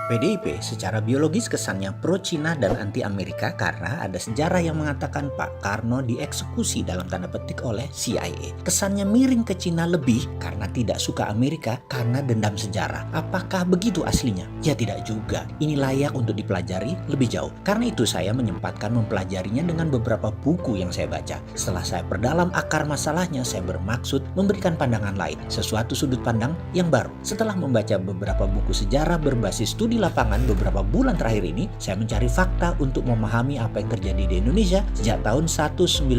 PDIP secara biologis kesannya pro-Cina dan anti-Amerika karena ada sejarah yang mengatakan Pak Karno dieksekusi dalam tanda petik oleh CIA. Kesannya miring ke Cina lebih karena tidak suka Amerika karena dendam sejarah. Apakah begitu aslinya? Ya tidak juga. Ini layak untuk dipelajari lebih jauh. Karena itu saya menyempatkan mempelajarinya dengan beberapa buku yang saya baca. Setelah saya perdalam akar masalahnya, saya bermaksud memberikan pandangan lain, sesuatu sudut pandang yang baru. Setelah membaca beberapa buku sejarah berbasis studi lapangan beberapa bulan terakhir ini, saya mencari fakta untuk memahami apa yang terjadi di Indonesia sejak tahun 1960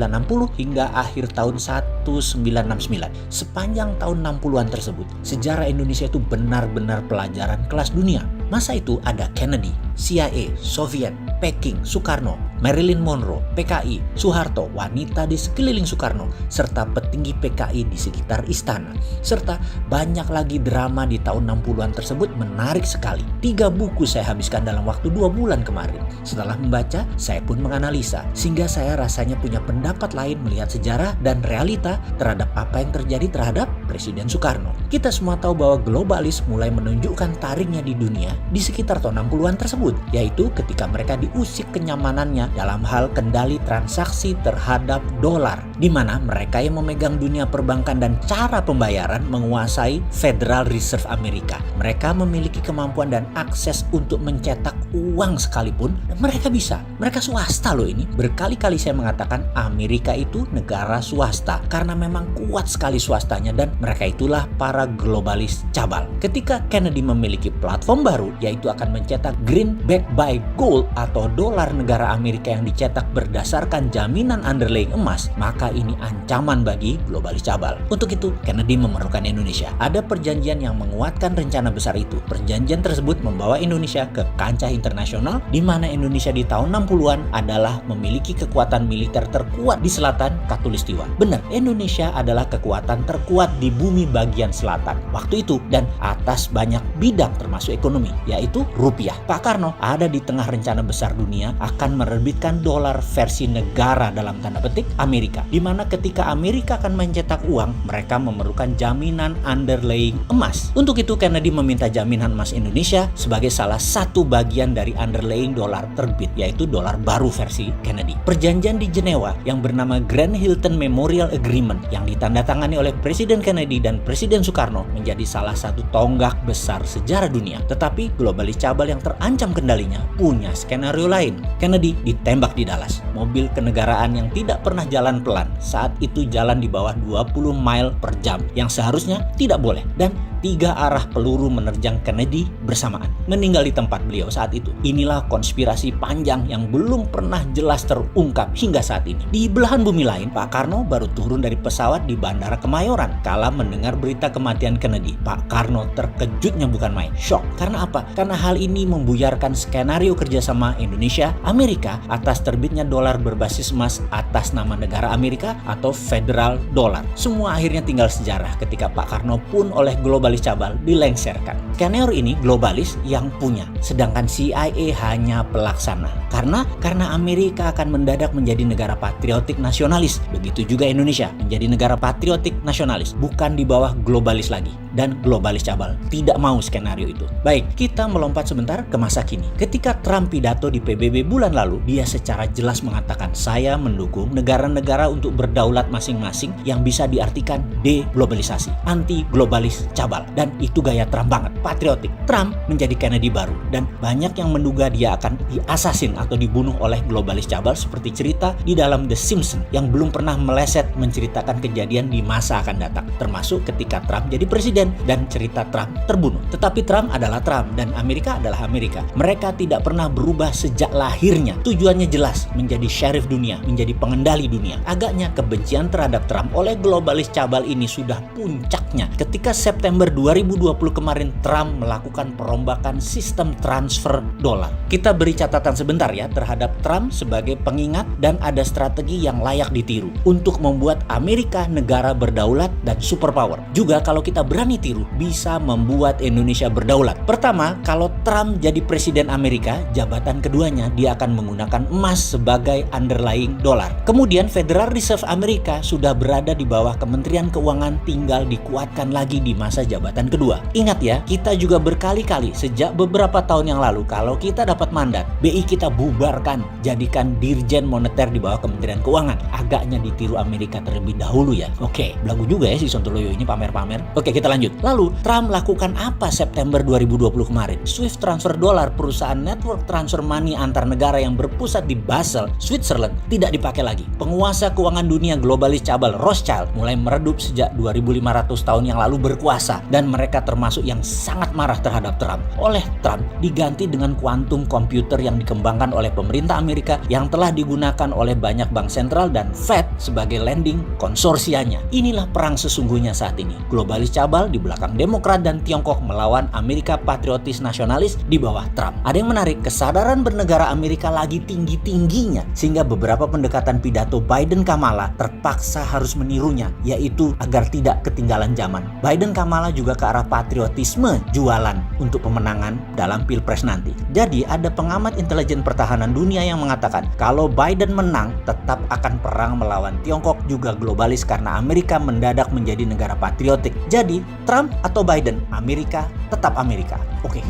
hingga akhir tahun 1969. Sepanjang tahun 60-an tersebut, sejarah Indonesia itu benar-benar pelajaran kelas dunia. Masa itu ada Kennedy, CIA, Soviet, Peking, Soekarno, Marilyn Monroe, PKI, Soeharto, wanita di sekeliling Soekarno, serta petinggi PKI di sekitar istana. Serta banyak lagi drama di tahun 60-an tersebut menarik sekali. 3 buku saya habiskan dalam waktu 2 bulan kemarin. Setelah membaca, saya pun menganalisa, sehingga saya rasanya punya pendapat lain melihat sejarah dan realita terhadap apa yang terjadi terhadap Presiden Soekarno. Kita semua tahu bahwa globalis mulai menunjukkan taringnya di dunia di sekitar tahun 60-an tersebut, yaitu ketika mereka diusik kenyamanannya dalam hal kendali transaksi terhadap dolar, di mana mereka yang memegang dunia perbankan dan cara pembayaran menguasai Federal Reserve Amerika. Mereka memiliki kemampuan dan akses untuk mencetak uang sekalipun, dan mereka bisa. Mereka swasta loh ini. Berkali-kali saya mengatakan Amerika itu negara swasta karena memang kuat sekali swastanya, dan mereka itulah para globalis cabal. Ketika Kennedy memiliki platform baru, yaitu akan mencetak greenback by gold atau dolar negara Amerika yang dicetak berdasarkan jaminan underlying emas, maka ini ancaman bagi globalis cabal. Untuk itu, Kennedy memerlukan Indonesia. Ada perjanjian yang menguatkan rencana besar itu. Perjanjian tersebut membawa Indonesia ke kancah internasional, di mana Indonesia di tahun 60-an adalah memiliki kekuatan militer terkuat di selatan Katulistiwa. Benar, Indonesia adalah kekuatan terkuat di bumi bagian selatan waktu itu dan atas banyak bidang termasuk ekonomi, yaitu rupiah. Pak Karno ada di tengah rencana besar dunia akan menerbitkan dolar versi negara dalam tanda petik Amerika, di mana ketika Amerika akan mencetak uang, mereka memerlukan jaminan underlying emas. Untuk itu Kennedy meminta jaminan emas Indonesia sebagai salah satu bagian dari underlying dolar terbit, yaitu dolar baru versi Kennedy. Perjanjian di Jenewa yang bernama Grand Hilton Memorial Agreement yang ditandatangani oleh Presiden Kennedy dan Presiden Soekarno menjadi salah satu tonggak besar sejarah dunia. Tetapi globalis cabal yang terancam kendalinya punya skenario lain. Kennedy ditembak di Dallas. Mobil kenegaraan yang tidak pernah jalan pelan saat itu jalan di bawah 20 mile per jam yang seharusnya tidak boleh, dan 3 arah peluru menerjang Kennedy bersamaan. Meninggal di tempat beliau saat itu. Inilah konspirasi panjang yang belum pernah jelas terungkap hingga saat ini. Di belahan bumi lain, Pak Karno baru turun dari pesawat di Bandara Kemayoran kala mendengar berita kematian Kennedy. Pak Karno terkejutnya bukan main, shock. Karena apa? Karena hal ini membuyarkan skenario kerjasama Indonesia Amerika atas terbitnya dolar berbasis emas atas nama negara Amerika atau Federal Dollar. Semua akhirnya tinggal sejarah ketika Pak Karno pun oleh globalis cabal dilengsarkan. Skenario ini globalis yang punya, sedangkan CIA hanya pelaksana. Karena Amerika akan mendadak menjadi negara patriotik nasionalis. Begitu juga Indonesia menjadi negara patriotik nasionalis, bukan di bawah globalis lagi. Dan globalis cabal tidak mau skenario itu. Baik, kita melompat sebentar ke masa kini. Ketika Trump pidato di PBB bulan lalu, dia secara jelas mengatakan, saya mendukung negara-negara untuk berdaulat masing-masing yang bisa diartikan deglobalisasi, anti globalis cabal. Dan itu gaya Trump banget, patriotik. Trump menjadi Kennedy baru, dan banyak yang menduga dia akan diasasin atau dibunuh oleh globalis cabal seperti cerita di dalam The Simpsons yang belum pernah meleset menceritakan kejadian di masa akan datang, termasuk ketika Trump jadi presiden dan cerita Trump terbunuh. Tetapi Trump adalah Trump dan Amerika adalah Amerika. Mereka tidak pernah berubah sejak lahirnya. Tujuannya jelas, menjadi sheriff dunia, menjadi pengendali dunia. Agaknya kebencian terhadap Trump oleh globalis cabal ini sudah puncaknya ketika September 2020 kemarin Trump melakukan perombakan sistem transfer dolar. Kita beri catatan sebentar ya terhadap Trump sebagai pengingat, dan ada strategi yang layak ditiru untuk membuat Amerika negara berdaulat dan superpower. Juga kalau kita berani kami tiru bisa membuat Indonesia berdaulat. Pertama, kalau Trump jadi presiden Amerika, jabatan keduanya dia akan menggunakan emas sebagai underlying dolar. Kemudian Federal Reserve Amerika sudah berada di bawah Kementerian Keuangan, tinggal dikuatkan lagi di masa jabatan kedua. Ingat ya, kita juga berkali-kali sejak beberapa tahun yang lalu kalau kita dapat mandat, BI kita bubarkan, jadikan Dirjen Moneter di bawah Kementerian Keuangan. Agaknya ditiru Amerika terlebih dahulu ya. Oke, belagu juga ya si Sontoloyo ini pamer-pamer. Oke, kita lanjut. Lalu, Trump lakukan apa September 2020 kemarin? Swift transfer dolar, perusahaan network transfer money antar negara yang berpusat di Basel, Switzerland, tidak dipakai lagi. Penguasa keuangan dunia globalis cabal Rothschild mulai meredup sejak 2500 tahun yang lalu berkuasa, dan mereka termasuk yang sangat marah terhadap Trump. Oleh Trump, diganti dengan kuantum komputer yang dikembangkan oleh pemerintah Amerika yang telah digunakan oleh banyak bank sentral dan Fed sebagai lending konsorsianya. Inilah perang sesungguhnya saat ini. Globalis cabal di belakang Demokrat dan Tiongkok melawan Amerika patriotis nasionalis di bawah Trump. Ada yang menarik, kesadaran bernegara Amerika lagi tinggi-tingginya sehingga beberapa pendekatan pidato Biden-Kamala terpaksa harus menirunya, yaitu agar tidak ketinggalan zaman. Biden-Kamala juga ke arah patriotisme jualan untuk pemenangan dalam Pilpres nanti. Jadi ada pengamat intelijen pertahanan dunia yang mengatakan kalau Biden menang tetap akan perang melawan Tiongkok juga globalis karena Amerika mendadak menjadi negara patriotik. Jadi Trump atau Biden, Amerika tetap Amerika.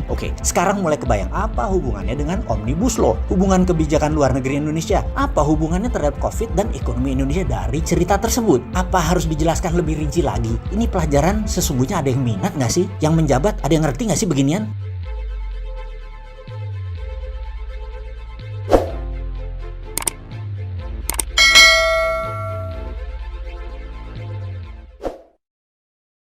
Oke. Sekarang mulai kebayang apa hubungannya dengan Omnibus Law, hubungan kebijakan luar negeri Indonesia, apa hubungannya terhadap COVID dan ekonomi Indonesia dari cerita tersebut. Apa harus dijelaskan lebih rinci lagi? Ini pelajaran sesungguhnya ada yang minat nggak sih? Yang menjabat ada yang ngerti nggak sih beginian?